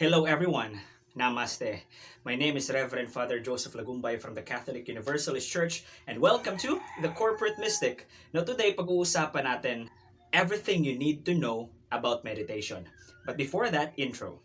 Hello everyone. Namaste. My name is Reverend Father Joseph Lagumbay from the Catholic Universalist Church and welcome to The Corporate Mystic. Now today pag-uusapan natin everything you need to know about meditation. But before that, intro.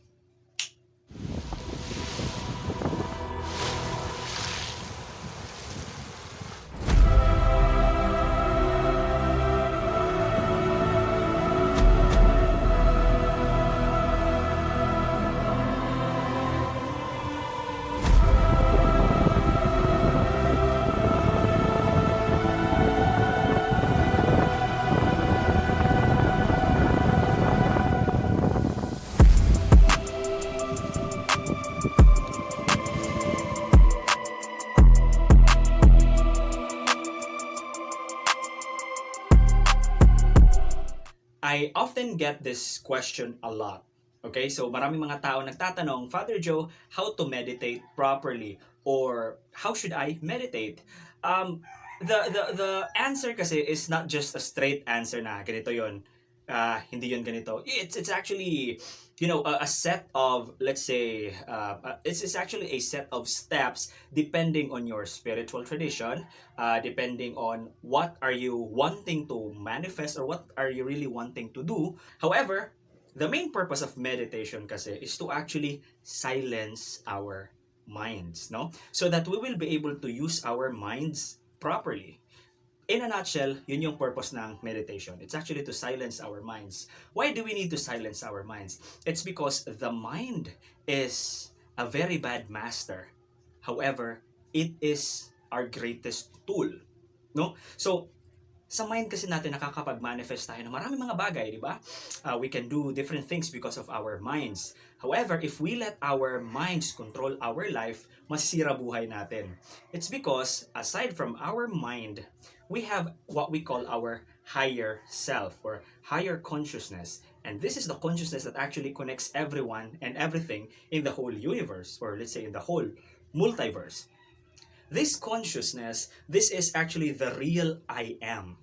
I often get this question a lot. Okay, so maraming mga tao nagtatanong, Father Joe, how to meditate properly? Or how should I meditate? Um, the answer kasi is not just a straight answer na ganito yon, hindi yon ganito. It's actually, a set of, let's say, it's actually a set of steps depending on your spiritual tradition, depending on what are you wanting to manifest or what are you really wanting to do. However, the main purpose of meditation kasi is to actually silence our minds, no? So that we will be able to use our minds properly. In a nutshell, yun yung purpose ng meditation. It's actually to silence our minds. Why do we need to silence our minds? It's because the mind is a very bad master. However, it is our greatest tool. No? So, sa mind kasi natin nakakapag-manifest tayo ng maraming mga bagay, di ba? We can do different things because of our minds. However, if we let our minds control our life, masisira buhay natin. It's because, aside from our mind, we have what we call our higher self or higher consciousness. And this is the consciousness that actually connects everyone and everything in the whole universe, or let's say in the whole multiverse. This consciousness, this is actually the real I am.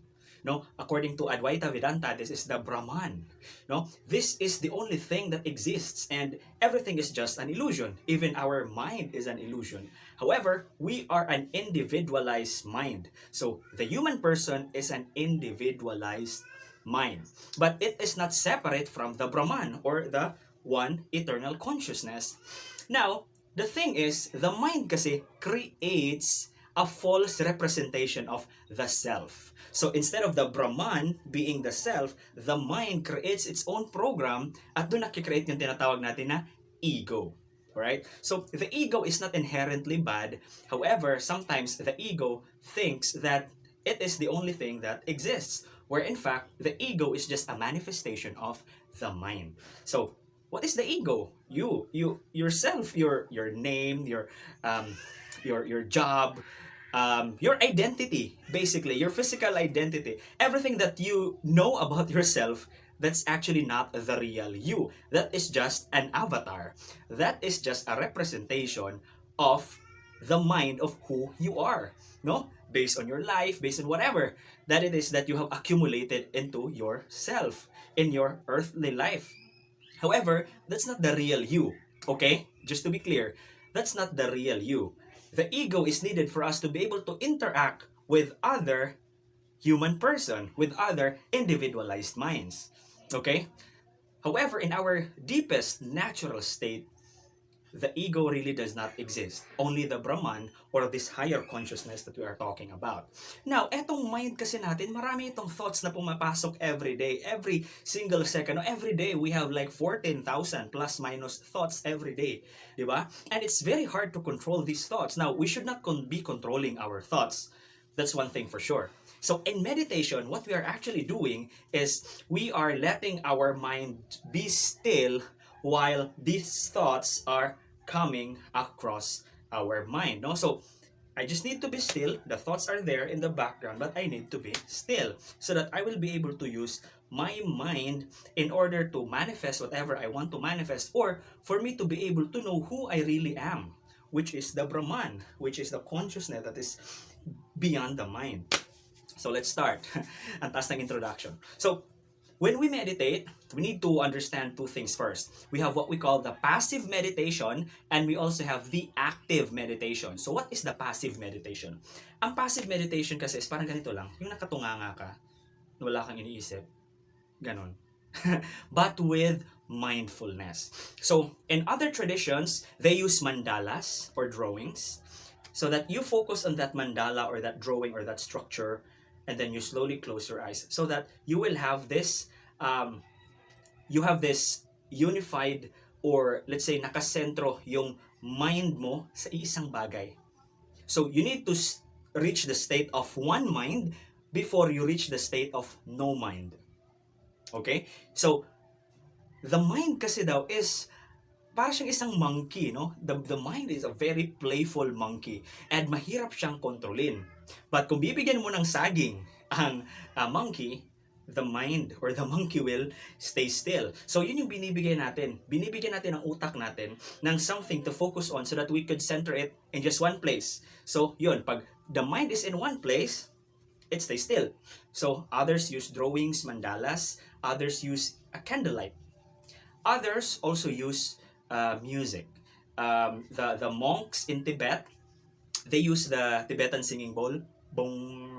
No, according to Advaita Vedanta, this is the Brahman. No, this is the only thing that exists, and everything is just an illusion. Even our mind is an illusion. However, we are an individualized mind. So the human person is an individualized mind, but it is not separate from the Brahman or the one eternal consciousness. Now, the thing is, the mind kasi creates a false representation of the self. So instead of the Brahman being the self, the mind creates its own program at doon nakikreate yung tinatawag natin na ego. Alright? So the ego is not inherently bad. However, sometimes the ego thinks that it is the only thing that exists, where in fact, the ego is just a manifestation of the mind. So what is the ego? You yourself, your name, your job, your identity, basically your physical identity, everything that you know about yourself. That's actually not the real you. That is just an avatar. That is just a representation of the mind of who you are, no? Based on your life, based on whatever that it is that you have accumulated into yourself in your earthly life. However, that's not the real you, okay? Just to be clear, that's not the real you. The ego is needed for us to be able to interact with other human person, with other individualized minds, okay? However, in our deepest natural state, the ego really does not exist. Only the Brahman or this higher consciousness that we are talking about. Now, etong mind kasi natin, marami itong thoughts na pumapasok every day, every single second. Every day, we have like 14,000 plus minus thoughts every day. Diba? And it's very hard to control these thoughts. Now, we should not be controlling our thoughts. That's one thing for sure. So in meditation, what we are actually doing is we are letting our mind be still while these thoughts are coming across our mind, no? So I just need to be still. The thoughts are there in the background, but I need to be still so that I will be able to use my mind in order to manifest whatever I want to manifest, or for me to be able to know who I really am, which is the Brahman, which is the consciousness that is beyond the mind. So let's start. Ang taas ng introduction. So when we meditate, we need to understand two things first. We have what we call the passive meditation, and we also have the active meditation. So what is the passive meditation? Ang passive meditation kasi is parang ganito lang, yung nakatunganga ka, wala kang iniisip, ganon. But with mindfulness. So in other traditions, they use mandalas or drawings, so that you focus on that mandala or that drawing or that structure, and then you slowly close your eyes, so that you will have this unified, or let's say nakasentro yung mind mo sa isang bagay. So you need to reach the state of one mind before you reach the state of no mind. Okay? So the mind kasi daw is para siyang isang monkey, no? The mind is a very playful monkey, and mahirap siyang kontrolin. But kung bibigyan mo ng saging ang monkey, the mind or the monkey will stay still. So yun yung binibigyan natin. Binibigyan natin ang utak natin ng something to focus on, so that we could center it in just one place. So yun, pag the mind is in one place, it stays still. So others use drawings, mandalas. Others use a candlelight. Others also use music. The monks in Tibet, they use the Tibetan singing bowl. Bong,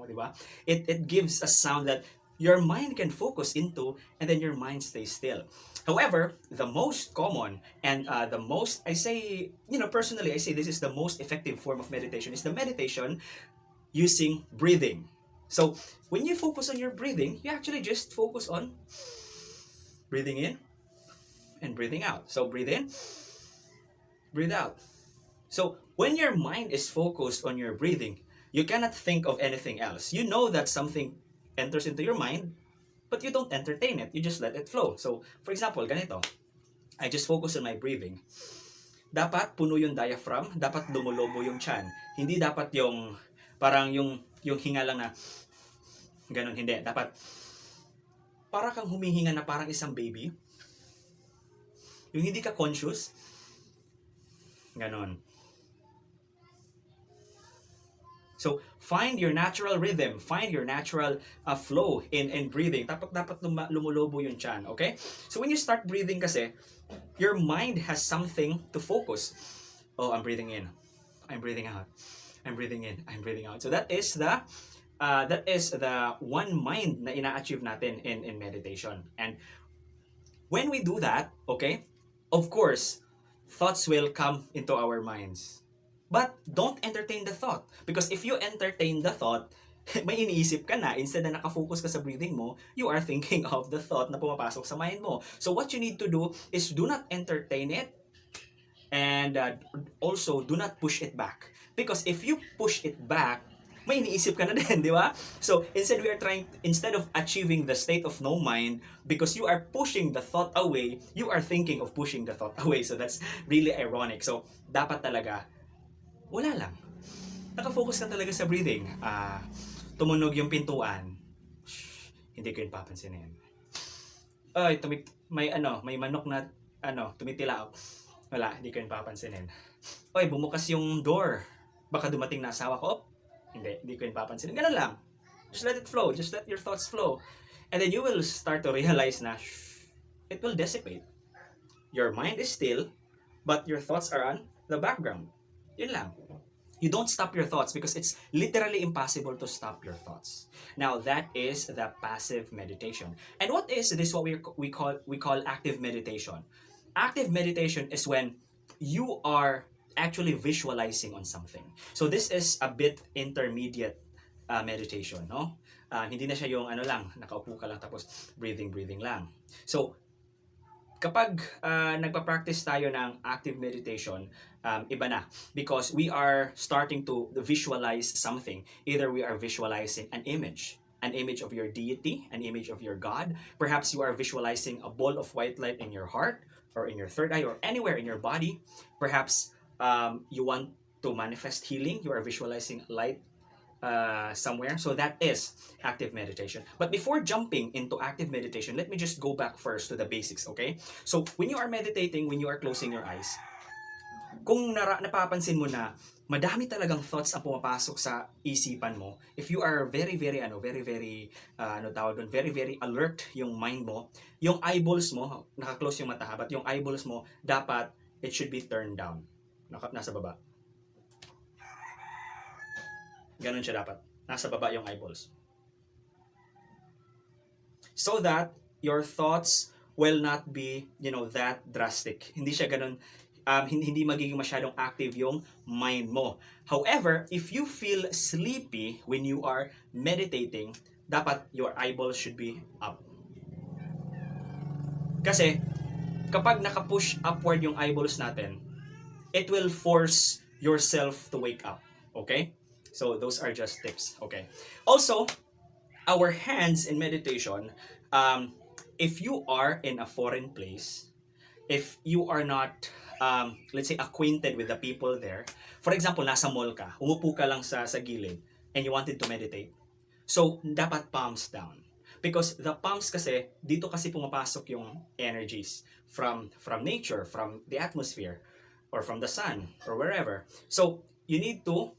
diba? It gives a sound that your mind can focus into, and then your mind stays still. However, the most common and the most, I say, personally, I say this is the most effective form of meditation, is the meditation using breathing. So when you focus on your breathing, you actually just focus on breathing in and breathing out. So breathe in, breathe out. So when your mind is focused on your breathing, you cannot think of anything else. You know that something enters into your mind, but you don't entertain it. You just let it flow. So for example, ganito. I just focus on my breathing. Dapat puno yung diaphragm, dapat lumulobo yung chan. Hindi dapat yung parang yung hinga lang na ganun, hindi. Dapat para kang humihinga na parang isang baby. Yung hindi ka conscious. Ganun. So, find your natural rhythm. Find your natural flow in breathing. Dapat lumulobo yung chan. Okay? So, when you start breathing kasi, your mind has something to focus. Oh, I'm breathing in. I'm breathing out. I'm breathing in. I'm breathing out. So, that is the one mind na ina-achieve natin in meditation. And when we do that, okay, of course, thoughts will come into our minds. But don't entertain the thought. Because if you entertain the thought, may iniisip ka na, instead na nakafocus ka sa breathing mo, you are thinking of the thought na pumapasok sa mind mo. So what you need to do is do not entertain it, and also do not push it back. Because if you push it back, may iniisip ka na din, di ba? So, instead of achieving the state of no mind, because you are pushing the thought away, you are thinking of pushing the thought away. So, that's really ironic. So, dapat talaga, wala lang. Nakafocus ka talaga sa breathing. Tumunog yung pintuan. Hindi ko yun papansinin. Ay, may manok na, tumitila. Wala, hindi ko yun papansinin. Oy, bumukas yung door. Baka dumating na asawa ko. Hindi ko yun papansinin. Ganun lang. Just let it flow. Just let your thoughts flow. And then you will start to realize na it will dissipate. Your mind is still, but your thoughts are on the background. Yun lang. You don't stop your thoughts because it's literally impossible to stop your thoughts. Now, that is the passive meditation. And what is this? What we call active meditation. Active meditation is when you are actually visualizing on something. So this is a bit intermediate meditation, no? Hindi na siya yung nakaupo ka lang tapos breathing lang. So kapag nagpa-practice tayo ng active meditation, iba na, because we are starting to visualize something. Either we are visualizing an image of your deity, an image of your God. Perhaps you are visualizing a ball of white light in your heart, or in your third eye, or anywhere in your body. Perhaps you want to manifest healing. You are visualizing light somewhere. So that is active meditation. But before jumping into active meditation, let me just go back first to the basics, okay? So when you are meditating, when you are closing your eyes, kung napapansin mo na madami talagang thoughts ang pumapasok sa isipan mo. If you are very, very, very, very, ano tawag doon, very, very alert yung mind mo, yung eyeballs mo, naka-close yung mata, but yung eyeballs mo, dapat, it should be turned down. Nasa baba. Ganun siya dapat. Nasa baba yung eyeballs. So that your thoughts will not be, that drastic. Hindi siya ganun, hindi magiging masyadong active yung mind mo. However, if you feel sleepy when you are meditating, dapat your eyeballs should be up. Kasi, kapag naka-push upward yung eyeballs natin, it will force yourself to wake up. Okay? So, those are just tips. Okay. Also, our hands in meditation, if you are in a foreign place, if you are not, let's say, acquainted with the people there, for example, nasa mall ka, umupo ka lang sa gilid, and you wanted to meditate, so, dapat palms down. Because the palms kasi, dito kasi pumapasok yung energies from nature, from the atmosphere, or from the sun, or wherever. So, you need to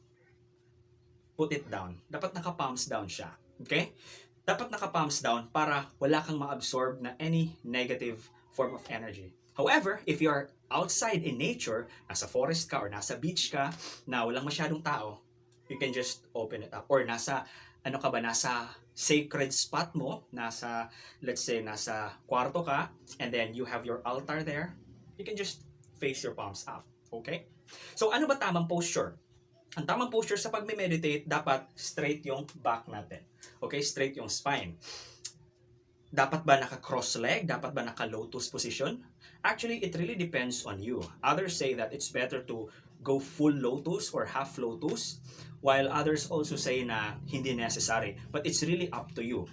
put it down. Dapat naka-palms down siya. Okay? Dapat naka-palms down para wala kang ma-absorb na any negative form of energy. However, if you are outside in nature, nasa forest ka or nasa beach ka, na walang masyadong tao, you can just open it up. Or nasa sacred spot mo, let's say, nasa kwarto ka, and then you have your altar there, you can just face your palms up. Okay? So, ano ba tamang posture? Ang tamang posture sa pag-meditate, dapat straight yung back natin. Okay? Straight yung spine. Dapat ba naka-cross leg? Dapat ba naka-lotus position? Actually, it really depends on you. Others say that it's better to go full lotus or half lotus, while others also say na hindi necessary. But it's really up to you.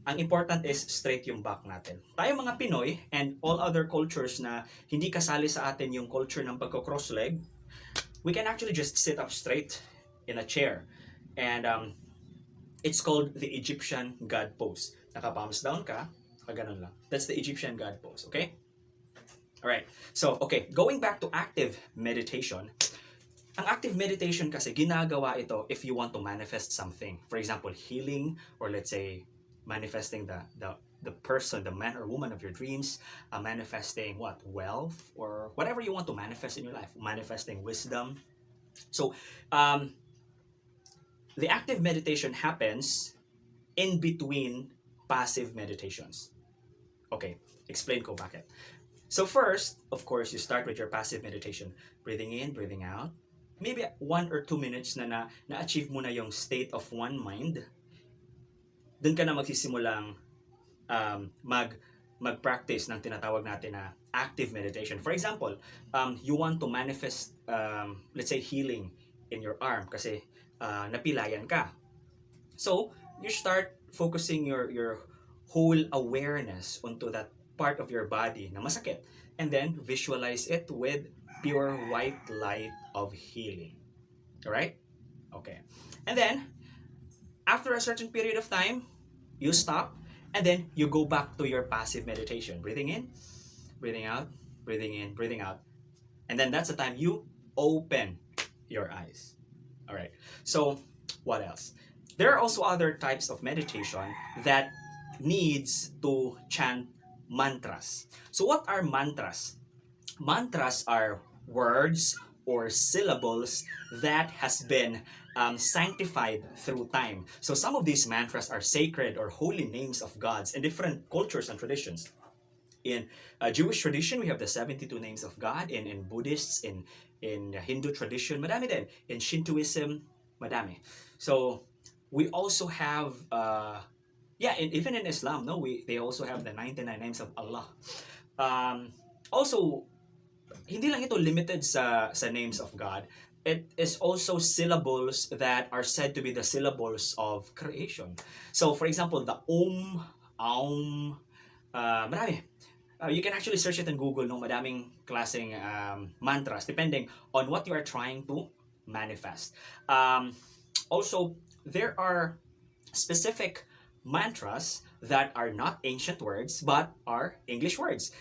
Ang important is straight yung back natin. Tayo mga Pinoy and all other cultures na hindi kasali sa atin yung culture ng pagko-cross leg, we can actually just sit up straight in a chair. And it's called the Egyptian God pose. Naka-palms down ka, ganun lang. That's the Egyptian God pose, okay? Alright, so, okay, going back to active meditation, ang active meditation kasi, ginagawa ito if you want to manifest something. For example, healing, or let's say, manifesting the person, the man or woman of your dreams, manifesting what? Wealth, or whatever you want to manifest in your life, manifesting wisdom. So, the active meditation happens in between passive meditations. Okay, explain ko bakit. So first, of course, you start with your passive meditation. Breathing in, breathing out. Maybe 1 or 2 minutes na-achieve mo na yung state of one mind. Doon ka na magsisimulang mag-practice ng tinatawag natin na active meditation. For example, you want to manifest, let's say, healing in your arm kasi napilayan ka. So, you start focusing your whole awareness onto that part of your body na masakit, and then visualize it with pure white light of healing. Alright? Okay. And then, after a certain period of time, you stop, and then you go back to your passive meditation. Breathing in, breathing out, breathing in, breathing out. And then that's the time you open your eyes. Alright. So, what else? There are also other types of meditation that needs to chant mantras. So what are mantras? Mantras are words or syllables that has been sanctified through time. So some of these mantras are sacred or holy names of gods in different cultures and traditions. In Jewish tradition, we have the 72 names of God. In Buddhists, in Hindu tradition, madami din. In Shintoism, madami. So we also have even in Islam, no, they also have the 99 names of Allah. Also, hindi lang ito limited sa names of God. It is also syllables that are said to be the syllables of creation. So, for example, the Om, Aum, marami. You can actually search it in Google, no, madaming klaseng mantras depending on what you are trying to manifest. Also, there are specific mantras that are not ancient words but are English words.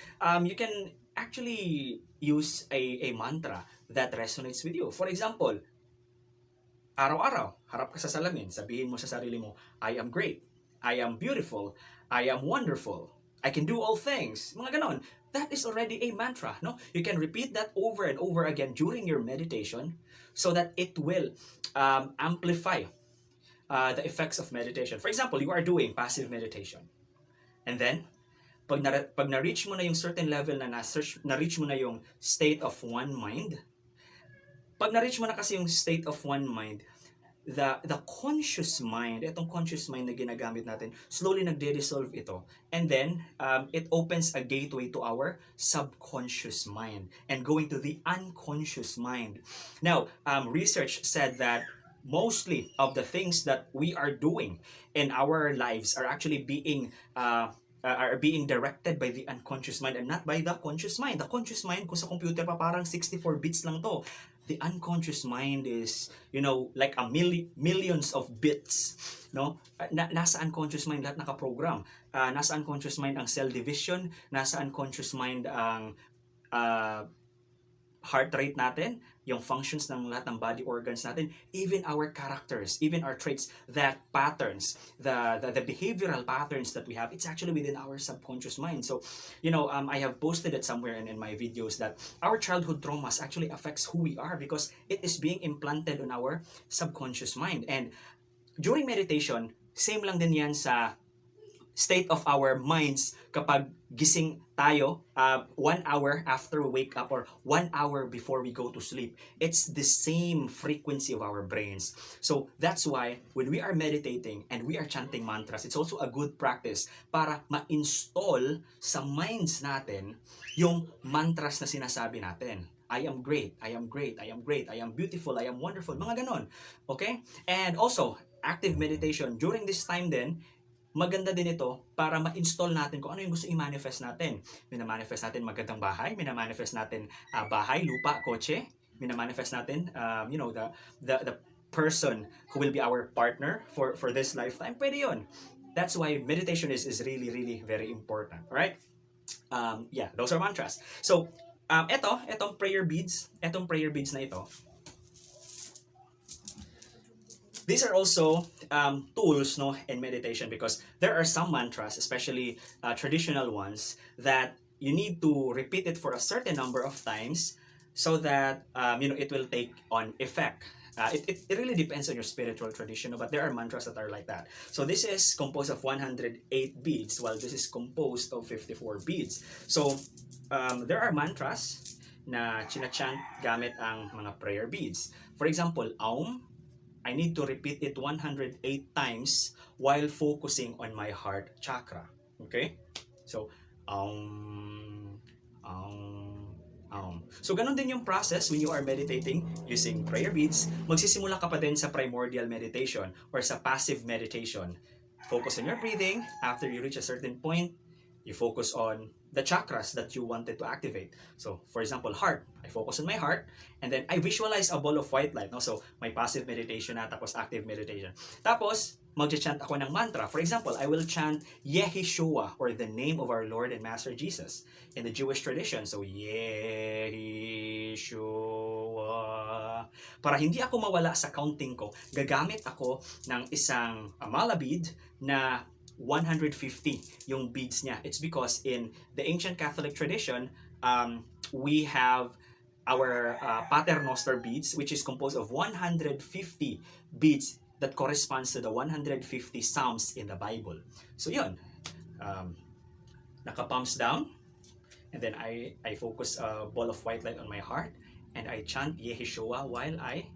You can actually use a mantra that resonates with you. For example, Araw-araw, harap ka sa salamin, sabihin mo sa sarili mo, I am great, I am beautiful, I am wonderful, I can do all things. Mga ganon. That is already a mantra, no? You can repeat that over and over again during your meditation so that it will amplify the effects of meditation. For example, you are doing passive meditation. And then, pag na-reach mo na yung certain level na-reach mo na yung state of one mind, pag na-reach mo na kasi yung state of one mind, the conscious mind, itong conscious mind na ginagamit natin, slowly nagde-dissolve ito. And then, it opens a gateway to our subconscious mind and going to the unconscious mind. Now, research said that mostly of the things that we are doing in our lives are actually being directed by the unconscious mind and not by the conscious mind. The conscious mind, kung sa computer pa parang 64 bits lang to. The unconscious mind is, like millions of bits, no? Nasa unconscious mind lahat nakaprogram. Nasa unconscious mind ang cell division, nasa unconscious mind ang heart rate natin, yung functions ng lahat ng body organs natin, even our characters, even our traits, that patterns, the behavioral patterns that we have, it's actually within our subconscious mind. So, I have posted it somewhere in my videos that our childhood traumas actually affects who we are because it is being implanted on our subconscious mind. And during meditation, same lang din yan sa state of our minds kapag gising tayo 1 hour after we wake up or 1 hour before we go to sleep. It's the same frequency of our brains. So that's why when we are meditating and we are chanting mantras, it's also a good practice para ma-install sa minds natin yung mantras na sinasabi natin. I am great, I am great, I am great, I am beautiful, I am wonderful, mga ganon. Okay? And also, active meditation. During this time din, maganda din ito para ma-install natin kung ano yung gusto i-manifest natin. Mina-manifest natin magandang bahay, mina-manifest natin bahay, lupa, kotse, mina-manifest natin the person who will be our partner for this lifetime. Pwede yun. That's why meditation is really, really very important. Alright? Those are mantras. So, etong prayer beads na ito, these are also tools, no, in meditation because there are some mantras, especially traditional ones, that you need to repeat it for a certain number of times so that it will take on effect. It really depends on your spiritual tradition, but there are mantras that are like that. So this is composed of 108 beads, while this is composed of 54 beads. So there are mantras na chinachant gamit ang mga prayer beads. For example, Aum, I need to repeat it 108 times while focusing on my heart chakra. Okay? So, So, ganun din yung process when you are meditating using prayer beads. Magsisimula ka pa din sa primordial meditation or sa passive meditation. Focus on your breathing. After you reach a certain point, you focus on the chakras that you wanted to activate. So, for example, heart. I focus on my heart and then I visualize a ball of white light. No? So, may passive meditation na tapos active meditation. Tapos, mag-chant ako ng mantra. For example, I will chant Yeshua or the name of our Lord and Master Jesus in the Jewish tradition. So, Yeshua. Para hindi ako mawala sa counting ko, gagamit ako ng isang mala bead na 150 yung beads niya. It's because in the ancient Catholic tradition, we have our Paternoster beads, which is composed of 150 beads that corresponds to the 150 Psalms in the Bible. So yun, naka-palms down, and then I focus a ball of white light on my heart, and I chant Yeshua while I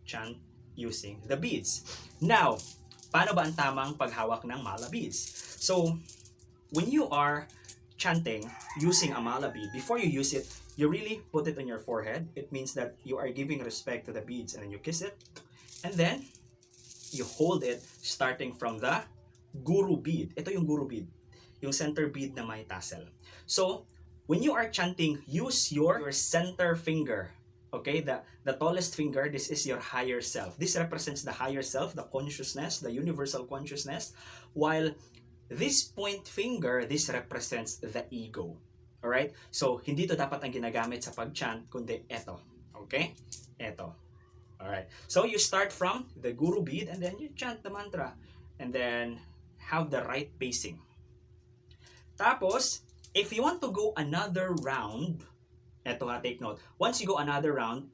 chant using the beads. Now, paano ba ang tamang paghawak ng mala beads? So, when you are chanting using a mala bead, before you use it, you really put it on your forehead. It means that you are giving respect to the beads, and then you kiss it. And then, you hold it starting from the guru bead. Ito yung guru bead. Yung center bead na may tassel. So, when you are chanting, use your center finger. Okay, the tallest finger, this is your higher self. This represents the higher self, the consciousness, the universal consciousness. While this point finger, this represents the ego. Alright? So, hindi to dapat ang ginagamit sa pag-chant, kundi eto. Okay? Eto. All right. So you start from the guru bead and then you chant the mantra and then have the right pacing. Tapos, if you want to go another round, eto ha, take note. Once you go another round,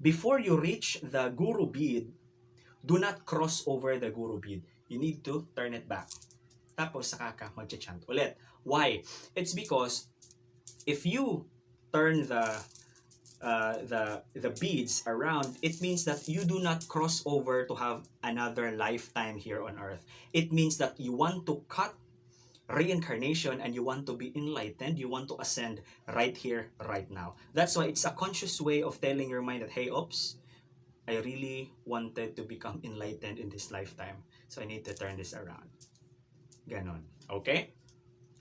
before you reach the guru bead, do not cross over the guru bead. You need to turn it back. Tapos saka ka mag-chant ulit. Why? It's because if you turn the beads around, it means that you do not cross over to have another lifetime here on earth. It means that you want to cut reincarnation and you want to be enlightened, you want to ascend right here, right now. That's why it's a conscious way of telling your mind that, hey, oops, I really wanted to become enlightened in this lifetime. So I need to turn this around. Ganon. Okay?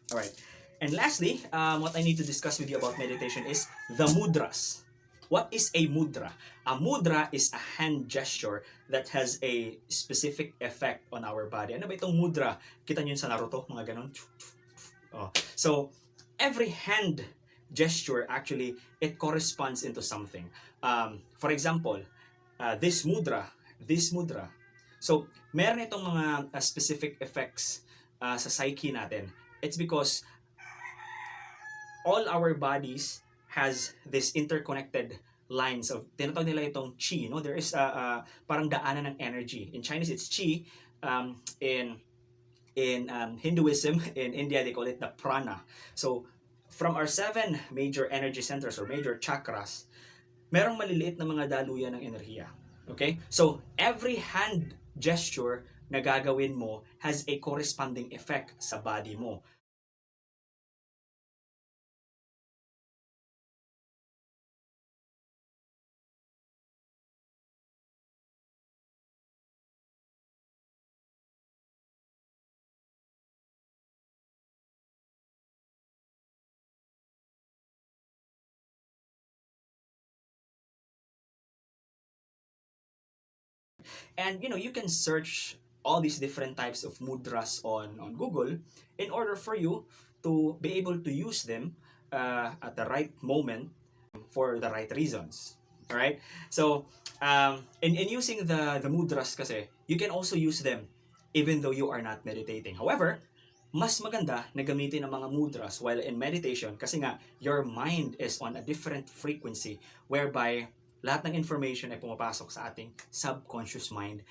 Alright. And lastly, what I need to discuss with you about meditation is the mudras. What is a mudra? A mudra is a hand gesture that has a specific effect on our body. Ano ba itong mudra? Kita nyo yun sa Naruto? Mga ganon. Oh. So, every hand gesture, actually, it corresponds into something. For example, this mudra. So, meron itong mga specific effects sa psyche natin. It's because all our bodies has this interconnected lines of, tinatawag nila itong chi, no? There is parang daanan ng energy. In Chinese, it's chi. In Hinduism, in India, they call it the prana. So, from our 7 major energy centers or major chakras, merong maliliit na mga daluyan ng enerhiya. Okay? So, every hand gesture na gagawin mo has a corresponding effect sa body mo. And you can search all these different types of mudras on Google in order for you to be able to use them at the right moment for the right reasons. All right? So, in using the mudras kasi, you can also use them even though you are not meditating. However, mas maganda na gamitin ang mga mudras while in meditation kasi nga, your mind is on a different frequency whereby lahat ng information ay pumapasok sa ating subconscious mind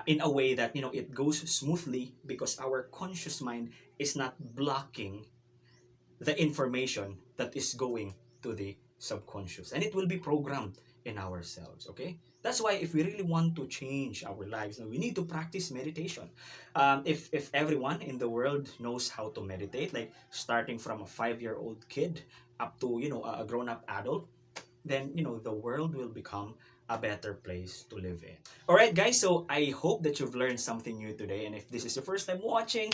in a way that it goes smoothly because our conscious mind is not blocking the information that is going to the subconscious, and it will be programmed in ourselves. Okay, that's why if we really want to change our lives, we need to practice meditation. If everyone in the world knows how to meditate, like starting from a 5-year-old kid up to a grown-up adult, then the world will become a better place to live in. Alright guys, so I hope that you've learned something new today, and if this is your first time watching,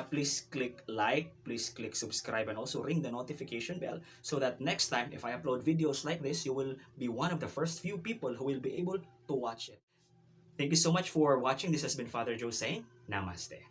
please click like, please click subscribe, and also ring the notification bell so that next time if I upload videos like this, you will be one of the first few people who will be able to watch it. Thank you so much for watching. This has been Father Joe saying Namaste.